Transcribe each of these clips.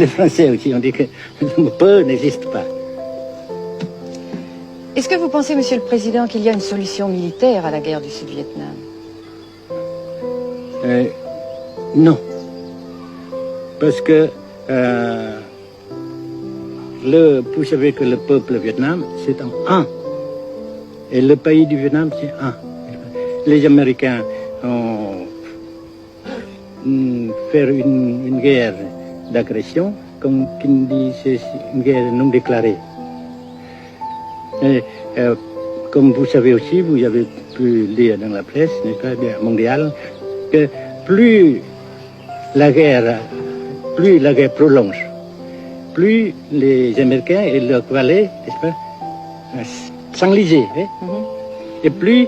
Les Français aussi, on dit que le peu n'existe pas. Est-ce que vous pensez, Monsieur le Président, qu'il y a une solution militaire à la guerre du Sud-Vietnam? Non. Parce que vous savez que le peuple Vietnam, c'est un. Et le pays du Vietnam, c'est un. Les Américains ont fait une guerre d'agression, comme qui dit, c'est une guerre non déclarée. Et, comme vous savez aussi, vous avez pu lire dans la presse, n'est-ce pas, mondiale, que plus la guerre prolonge, plus les Américains et leurs valets, n'est-ce pas, s'enlisaient, hein? Et plus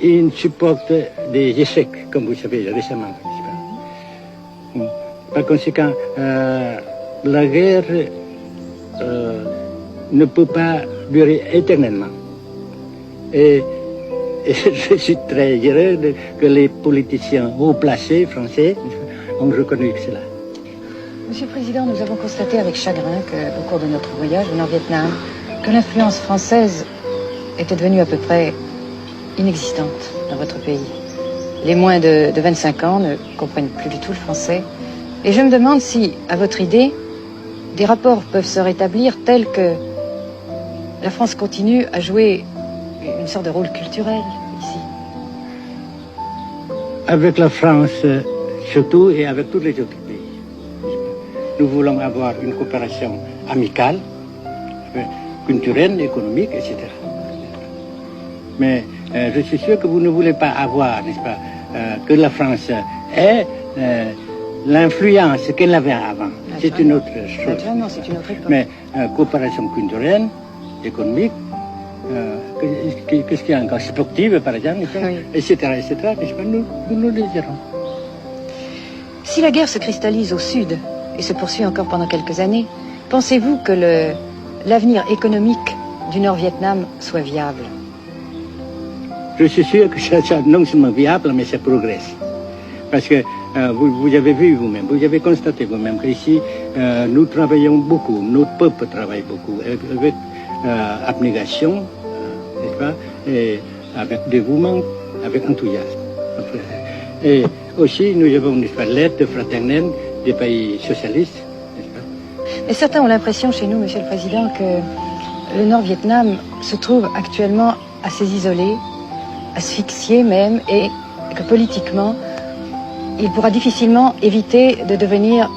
ils supportent des échecs, comme vous savez récemment, n'est-ce pas. Par conséquent, la guerre ne peut pas durer éternellement. Et je suis très heureux que les politiciens haut placés français ont reconnu cela. Monsieur le Président, nous avons constaté avec chagrin qu'au cours de notre voyage au Nord-Vietnam, que l'influence française était devenue à peu près inexistante dans votre pays. Les moins de 25 ans ne comprennent plus du tout le français. Et je me demande si, à votre idée, des rapports peuvent se rétablir tels que la France continue à jouer une sorte de rôle culturel ici. Avec la France surtout et avec tous les autres pays. Nous voulons avoir une coopération amicale, culturelle, économique, etc. Mais je suis sûr que vous ne voulez pas avoir, n'est-ce pas, que la France ait l'influence qu'elle avait avant. C'est une autre chose. Naturellement, c'est une autre époque. Mais coopération culturelle, économique, qu'est-ce qu'il y a encore, sportive par exemple, oui. etc., etc., nous le dirons. Si la guerre se cristallise au sud et se poursuit encore pendant quelques années, pensez-vous que l'avenir économique du Nord-Vietnam soit viable? Je suis sûr que ça non seulement viable, mais ça progresse. Parce que vous avez vu vous-même, vous avez constaté vous-même qu'ici, nous travaillons beaucoup, notre peuple travaille beaucoup, avec abnégation, n'est-ce pas, et avec dévouement, avec enthousiasme. Et aussi, nous avons, n'est-ce pas, l'aide fraternelle des pays socialistes, n'est-ce pas. Mais certains ont l'impression chez nous, Monsieur le Président, que le Nord-Vietnam se trouve actuellement assez isolé, asphyxié même, et que politiquement, il pourra difficilement éviter de devenir